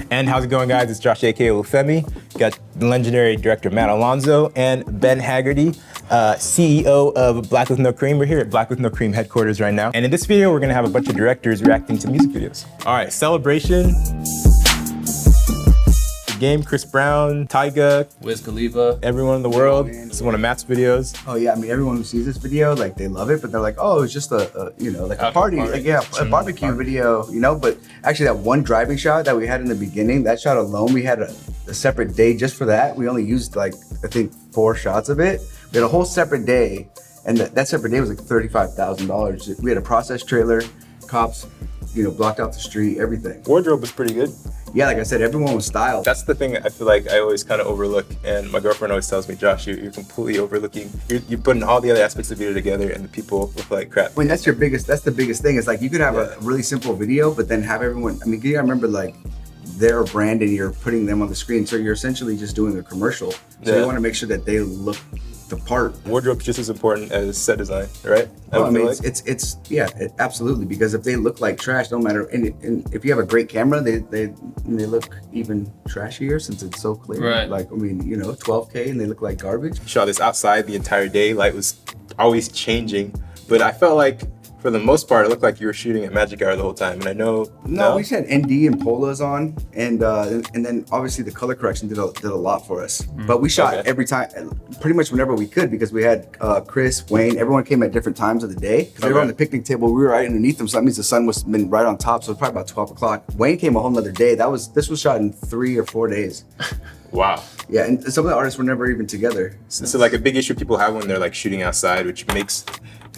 And how's it going, guys? It's Josh, aka Olufemi. Got the legendary director Matt Alonzo and Ben Hagarty, CEO of Black with No Cream. We're here at Black with No Cream headquarters right now. And in this video, we're gonna have a bunch of directors reacting to music videos. All right, Celebration. Game, Chris Brown, Tyga, Wiz Khalifa, everyone in the world. This is one of Matt's videos. Oh yeah, I mean everyone who sees this video, like they love it, but they're like, oh, it's just a party, like a barbecue video, you know. But actually, that one driving shot that we had in the beginning, that shot alone, we had a separate day just for that. We only used like I think 4 shots of it. We had a whole separate day, and that separate day was like $35,000. We had a process trailer, cops, blocked out the street, everything. Wardrobe was pretty good. Yeah, like I said, everyone was styled. That's the thing I feel like I always kind of overlook, and my girlfriend always tells me, Josh, you're completely overlooking. You're putting all the other aspects of the video together, and the people look like crap. I mean, that's the biggest thing. It's like you could have a really simple video, but then have everyone. I mean, you gotta remember like their brand, and you're putting them on the screen, so you're essentially just doing a commercial. So you want to make sure that they look the part. Wardrobe's just as important as set design, right? Well, I mean, absolutely, because if they look like trash, no matter, and if you have a great camera, they look even trashier since it's so clear. Right. Like, I mean, 12K and they look like garbage. Shot this outside the entire day. Light was always changing, but I felt like for the most part, it looked like you were shooting at Magic Hour the whole time. And I know No, we just had ND and Polas on, and then obviously the color correction did a lot for us. But we shot every time, pretty much whenever we could, because we had Chris, Wayne, everyone came at different times of the day. Because they were on the picnic table, we were right underneath them, so that means the sun was been right on top. So it was probably about 12 o'clock. Wayne came a whole nother day. This was shot in 3 or 4 days. Wow. Yeah, and some of the artists were never even together. So like a big issue people have when they're like shooting outside, which makes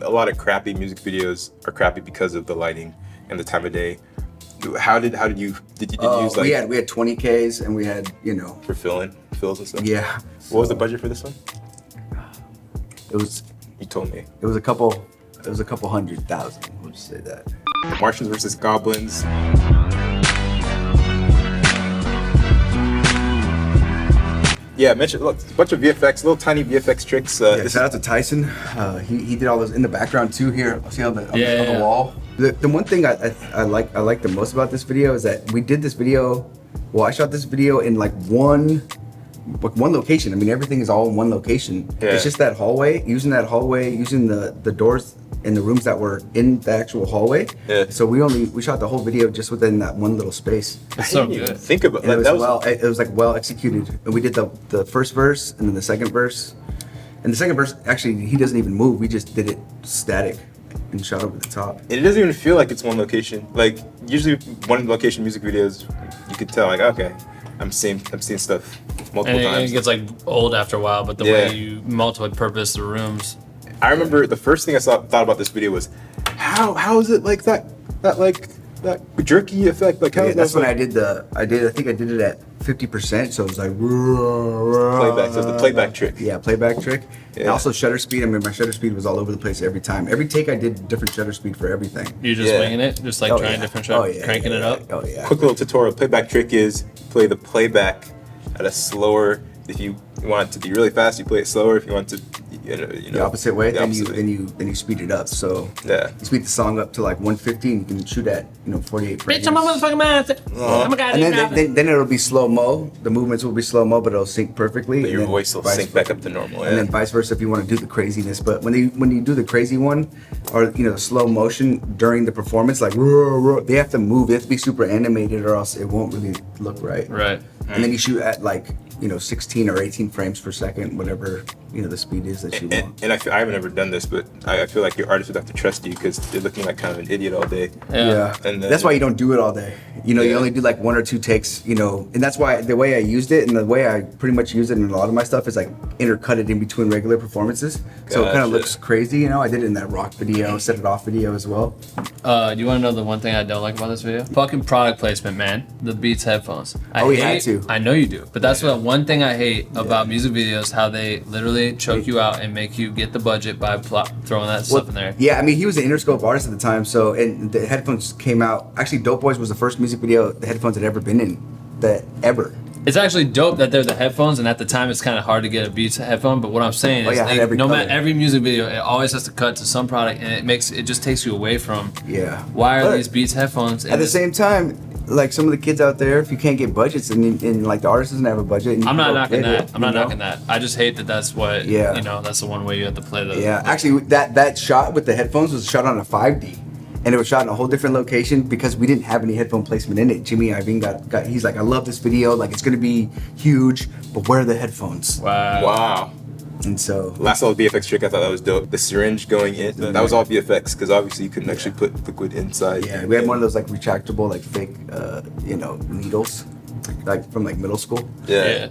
a lot of crappy music videos are crappy because of the lighting and the time of day. How did you use like we had 20Ks and we had for fills and stuff? Yeah. What was the budget for this one? It was. You told me. It was a couple 100,000. We'll just say that. Martians versus Goblins. Yeah, mentioned a bunch of VFX, little tiny VFX tricks. Shout out to Tyson. He did all those in the background too. Here, see on the wall. The one thing I like the most about this video is that we did this video. Well, I shot this video in like one location. I mean, everything is all in one location. Yeah. It's just that hallway. Using the doors in the rooms that were in the actual hallway. Yeah. So we shot the whole video just within that one little space. It's so good. Think about that. It was like well executed. And we did the first verse and then the second verse. And the second verse, actually, he doesn't even move. We just did it static and shot over the top. And it doesn't even feel like it's one location. Like usually one location music videos, you could tell like, okay, I'm seeing stuff multiple times. And it gets like old after a while, but the way you multi-purpose the rooms. I remember the first thing I thought about this video was, how is it like that jerky effect? Like how? That's when I think I did it at 50%, so it was like playback. So the playback trick. Yeah, playback trick. Yeah. And also shutter speed. I mean, my shutter speed was all over the place every time. Every take I did different shutter speed for everything. You're just winging it, just like trying different shutter, cranking it up. Oh yeah. Quick little tutorial. Playback trick is play the playback at a slower. If you want it to be really fast, you play it slower. If you want to, the opposite way, then you speed it up. So you speed the song up to like 150, and you can shoot at 48 frames. Bitch, I'm a motherfucking master. And then it'll be slow mo. The movements will be slow mo, but it'll sync perfectly. But your voice will sync back up to normal. And then vice versa if you want to do the craziness. But when you do the crazy one, or the slow motion during the performance, like they have to move. They have to be super animated, or else it won't really look right. Right. And then you shoot at like 16 or 18 frames per second, whatever the speed is that you want. And I haven't ever done this, but I feel like your artist would have to trust you because they're looking like kind of an idiot all day. Yeah. And that's why you don't do it all day. You only do like 1 or 2 takes. And that's why the way I used it and the way I pretty much use it in a lot of my stuff is like intercut it in between regular performances. So it kind of looks crazy. I did it in that rock video, set it off video as well. Do you want to know the one thing I don't like about this video? Fucking product placement, man. The Beats headphones. We had to. I know you do, but that's what one thing I hate about music videos, how they literally choke you out and make you get the budget by throwing that stuff in there. Yeah, I mean, he was an Interscope artist at the time, so, and the headphones came out. Actually, Dope Boys was the first music video the headphones had ever been in, ever. It's actually dope that they're the headphones, and at the time it's kind of hard to get a Beats headphone. But what I'm saying is, no matter every music video, it always has to cut to some product, and it just takes you away from. Yeah. Why are these Beats headphones? At the same time, like some of the kids out there, if you can't get budgets and like the artist doesn't have a budget. And I'm not knocking that. It, I'm not knocking that. I just hate that that's what, yeah. you know, that's the one way you have to play the. Yeah, actually that shot with the headphones was shot on a 5D. And it was shot in a whole different location because we didn't have any headphone placement in it. Jimmy Iovine got he's like, I love this video, like it's gonna be huge, but where are the headphones? Wow. And so last little VFX trick I thought that was dope. The syringe going in, that was all VFX because obviously you couldn't actually put liquid inside. Yeah, we had one of those like retractable, like fake, you know, needles, like from like middle school. Yeah.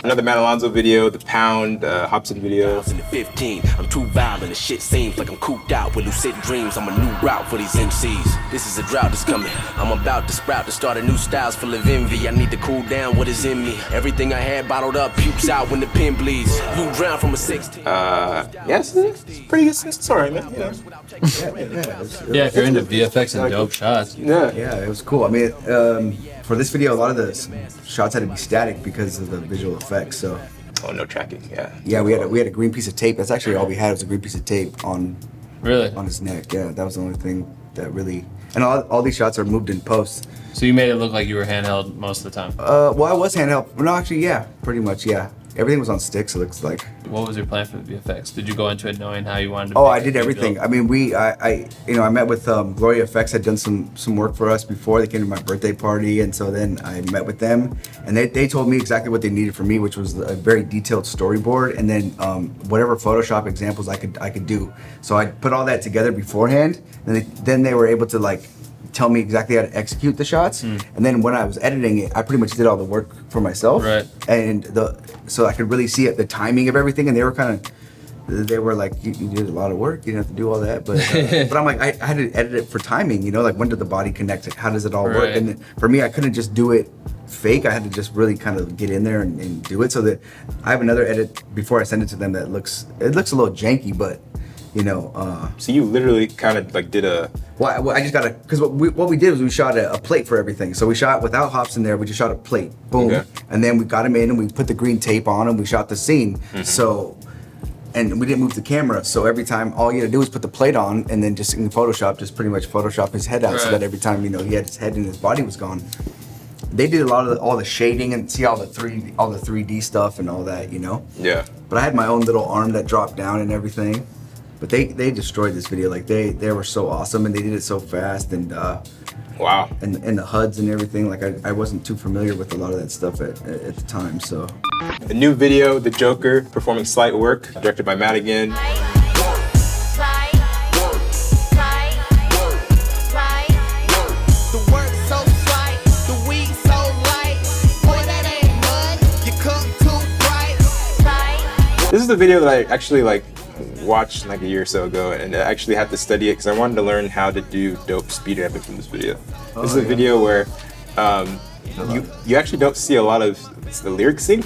Another Matt Alonzo video, the Pound Hobson video. 2015, I'm too violent, the shit seems like I'm cooped out with lucid dreams. I'm a new route for these MCs. This is a drought that's coming. I'm about to sprout to start a new styles full of envy. I need to cool down what is in me. Everything I had bottled up pukes out when the pen bleeds. You drown from a 16. Yes, it's pretty good. It's alright, man. You know. Yeah, if you're into VFX and dope shots. Yeah, it was cool. I mean, for this video, a lot of the shots had to be static because of the visual effects. So. Oh, no tracking. Yeah. Yeah, we had a green piece of tape. That's actually all we had was a green piece of tape on. Really? On his neck. Yeah, that was the only thing that really. And all these shots are moved in post. So you made it look like you were handheld most of the time. Well, I was handheld. No, actually, yeah, pretty much, yeah. Everything was on sticks. It looks like. What was your plan for the VFX? Did you go into it knowing how you wanted to? Oh, I did everything. I mean, I met with Gloria Effects. Had done some work for us before. They came to my birthday party, and so then I met with them, and they told me exactly what they needed from me, which was a very detailed storyboard, and then whatever Photoshop examples I could do. So I put all that together beforehand, and then they were able to like tell me exactly how to execute the shots, and then when I was editing it, I pretty much did all the work for myself, right? And so I could really see the timing of everything, and they were like, you did a lot of work, you didn't have to do all that, but but I'm like, I had to edit it for timing, you know, like when did the body connect, how does it all work? Right. And for me, I couldn't just do it fake. I had to just really kind of get in there and do it. So that I have another edit before I send it to them that looks a little janky, but you know. So you literally kind of like did a. Well, I just gotta, because what we did was we shot a plate for everything. So we shot without hops in there. We just shot a plate, boom, Okay. And then we got him in and we put the green tape on and we shot the scene. So, and we didn't move the camera. So every time, all you had to do was put the plate on and then just in Photoshop, just pretty much Photoshop his head out, so that every time, you know, he had his head and his body was gone. They did a lot of all the shading and see all the 3D stuff and all that, you know. Yeah. But I had my own little arm that dropped down and everything. But they destroyed this video. Like they were so awesome and they did it so fast and wow. And the HUDs and everything. Like I wasn't too familiar with a lot of that stuff at the time. So A new video, The Joker performing Slight Work, directed by Matt again. This is the video that I actually like watched like a year or so ago, and I actually had to study it because I wanted to learn how to do dope speed ramping from this video. This is a video where you actually don't see a lot of the lyric sync,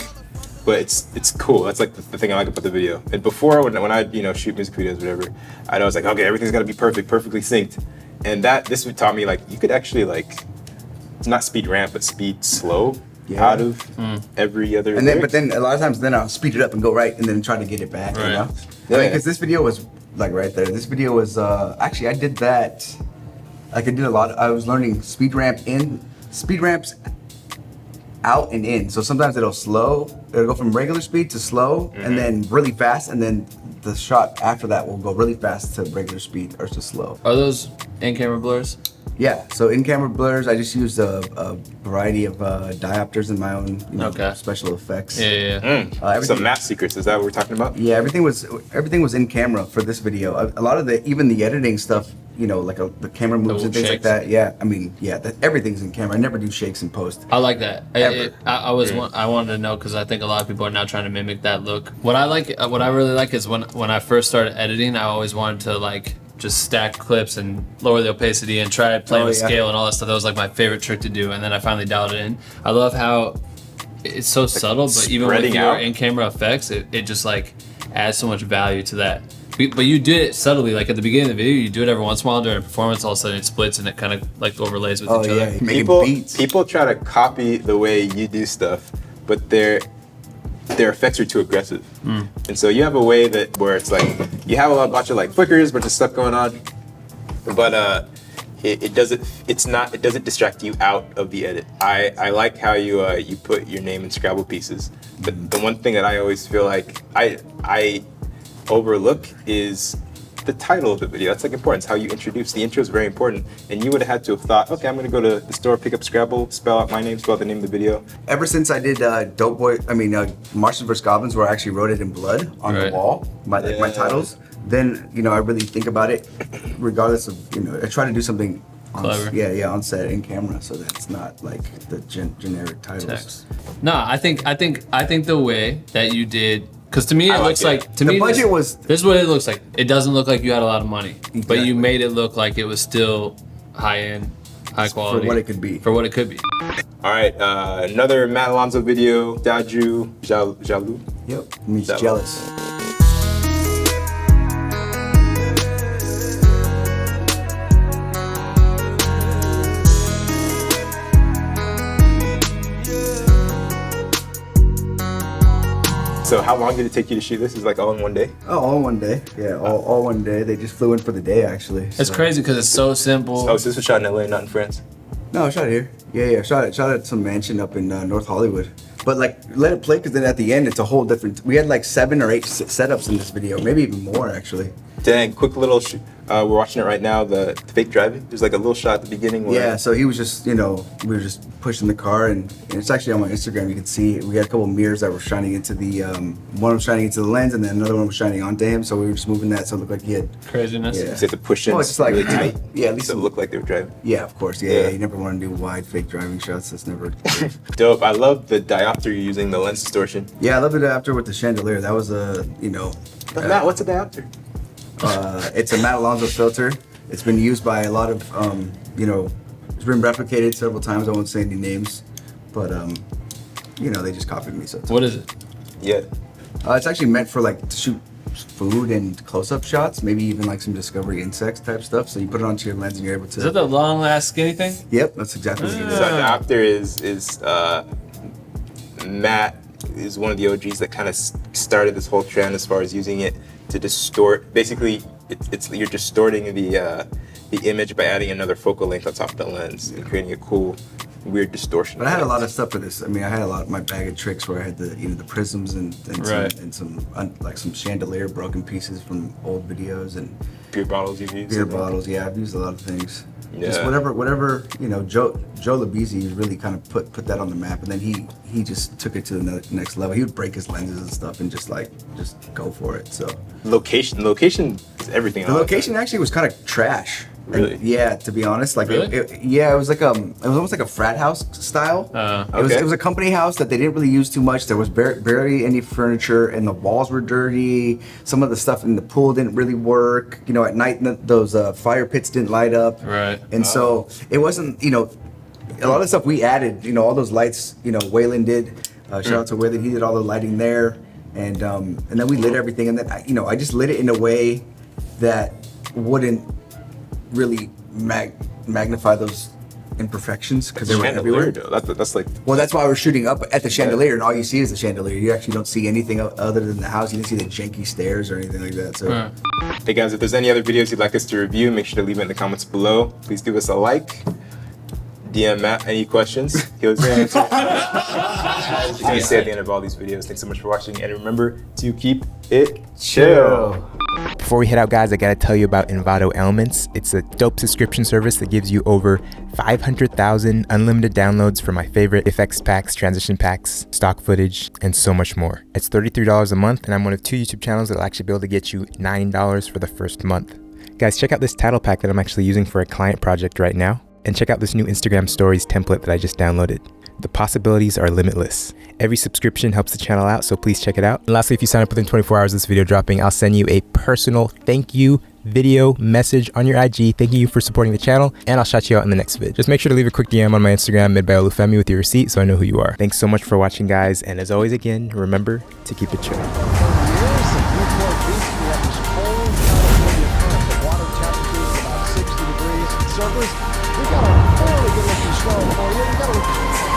but it's cool. That's like the thing I like about the video. And before when I shoot music videos, whatever, I was like, okay, everything's gotta be perfectly synced. And this would taught me like you could actually like not speed ramp, but speed slow. Out of every other. And then, but then a lot of times, then I'll speed it up and go right, and then try to get it back. Right. You know, I mean, because this video was like right there. This video was actually I did that. Like I did a lot. I was learning speed ramps out and in. So sometimes it'll go from regular speed to slow, and then really fast, and then the shot after that will go really fast to regular speed or to slow. Are those in-camera blurs? Yeah, so in-camera blurs, I just used a variety of diopters in my own special effects. Yeah. Some math secrets, is that what we're talking about? Yeah, everything was in camera for this video. A lot of even the editing stuff, like the camera moves and things shakes. like that. Yeah, I mean, everything's in camera. I never do shakes in post. I like that. Ever. I wanted to know because I think a lot of people are now trying to mimic that look. What I really like is when I first started editing, I always wanted to like just stack clips and lower the opacity and try playing with scale and all that stuff. That was like my favorite trick to do, and then I finally dialed it in. I love how it's so subtle, but even with your in-camera effects, it just like adds so much value to that. But you did it subtly, like at the beginning of the video, you do it every once in a while during a performance, all of a sudden it splits and it kind of like overlays with each other. People try to copy the way you do stuff, but their effects are too aggressive. And so you have a way where it's like, you have a bunch of like flickers, bunch of stuff going on, but it doesn't distract you out of the edit. I like how you put your name in Scrabble pieces. But the one thing that I always feel like I overlook is the title of the video. That's like important. It's how you introduce. The intro is very important. And you would have had to have thought, okay, I'm gonna go to the store, pick up Scrabble, spell out my name, spell out the name of the video. Ever since I did Martians vs. Goblins, where I actually wrote it in blood on the wall, my titles, then, I really think about it, regardless of, I try to do something on set, in camera, so that's not like the generic titles. Text. No, I think the way that you did, because to me it looks like the budget was. This is what it looks like. It doesn't look like you had a lot of money, but you made it look like it was still high end, high quality for what it could be. For what it could be. All right, another Matt Alonzo video. Daju Jalou. Yep, means jealous. So how long did it take you to shoot this? Is like all in one day? Oh, all in one day. Yeah, all one day. They just flew in for the day, actually. It's crazy because it's so simple. Oh, so this was shot in LA, not in France? No, I shot here. Yeah, shot at some mansion up in North Hollywood. But like, let it play, because then at the end, it's a whole different. We had like 7 or 8 setups in this video, maybe even more actually. Dang, quick little. We're watching it right now. The fake driving. There's like a little shot at the beginning. Where so he was just, we were just pushing the car, and it's actually on my Instagram. You can see we had a couple of mirrors that were shining into the. One was shining into the lens, and then another one was shining onto him. So we were just moving that, so it looked like he had craziness. Yeah. So you have to push in. Well, it's just like really tight. Yeah, at least so it looked like they were driving. Yeah, of course. Yeah. You never want to do wide fake driving shots. That's never. Dope. I love the diopter you're using, the lens distortion. Yeah, I love the diopter with the chandelier. That was Matt, what's a diopter? It's a Matt Alonzo filter. It's been used by a lot of, it's been replicated several times. I won't say any names, but they just copied me. So what is it? Yeah. It's actually meant for like to shoot food and close-up shots, maybe even like some Discovery insects type stuff. So you put it onto your lens and you're able to. Is that the long last skinny thing? Yep, that's exactly what it is. So diopter is Matt is one of the OGs that kind of started this whole trend as far as using it to distort. Basically, it's you're distorting the image by adding another focal length on top of the lens and creating a cool, weird distortion. But I had a lot of stuff for this. I mean, I had a lot of my bag of tricks where I had the prisms and some chandelier broken pieces from old videos and beer bottles you've used. Beer bottles, yeah, I've used a lot of things. Yeah. Just whatever, Joe Labizzi really kind of put that on the map, and then he just took it to the next level. He would break his lenses and stuff and just go for it. So location is everything. The location actually was kind of trash. Really? And, yeah, to be honest, like really? it was like it was almost like a frat house style. It was a company house that they didn't really use too much. There was barely any furniture, and the walls were dirty. Some of the stuff in the pool didn't really work. At night those fire pits didn't light up. Right. And so it wasn't. A lot of the stuff we added. All those lights. Waylon did. Shout out to Waylon. He did all the lighting there, and then we lit everything. And then I just lit it in a way that wouldn't really magnify those imperfections because they were everywhere. That's like. Well, that's why we're shooting up at the chandelier, and all you see is the chandelier. You actually don't see anything other than the house. You didn't see the janky stairs or anything like that. So, Hey guys, if there's any other videos you'd like us to review, make sure to leave it in the comments below. Please give us a like. DM Matt any questions. He'll answer. He's gonna say at the end of all these videos. Thanks so much for watching, and remember to keep it chill. Before we head out, guys, I gotta tell you about Envato Elements. It's a dope subscription service that gives you over 500,000 unlimited downloads for my favorite effects packs, transition packs, stock footage, and so much more. It's $33 a month, and I'm one of 2 YouTube channels that'll actually be able to get you $9 for the first month. Guys, check out this title pack that I'm actually using for a client project right now. And check out this new Instagram Stories template that I just downloaded. The possibilities are limitless. Every subscription helps the channel out, so please check it out. And lastly, if you sign up within 24 hours of this video dropping, I'll send you a personal thank you video message on your IG, thanking you for supporting the channel, and I'll shout you out in the next vid. Just make sure to leave a quick DM on my Instagram, mid-by-olufemi, with your receipt so I know who you are. Thanks so much for watching, guys, and as always, again, remember to keep it chill. We got a fairly good looking storm for you. We got to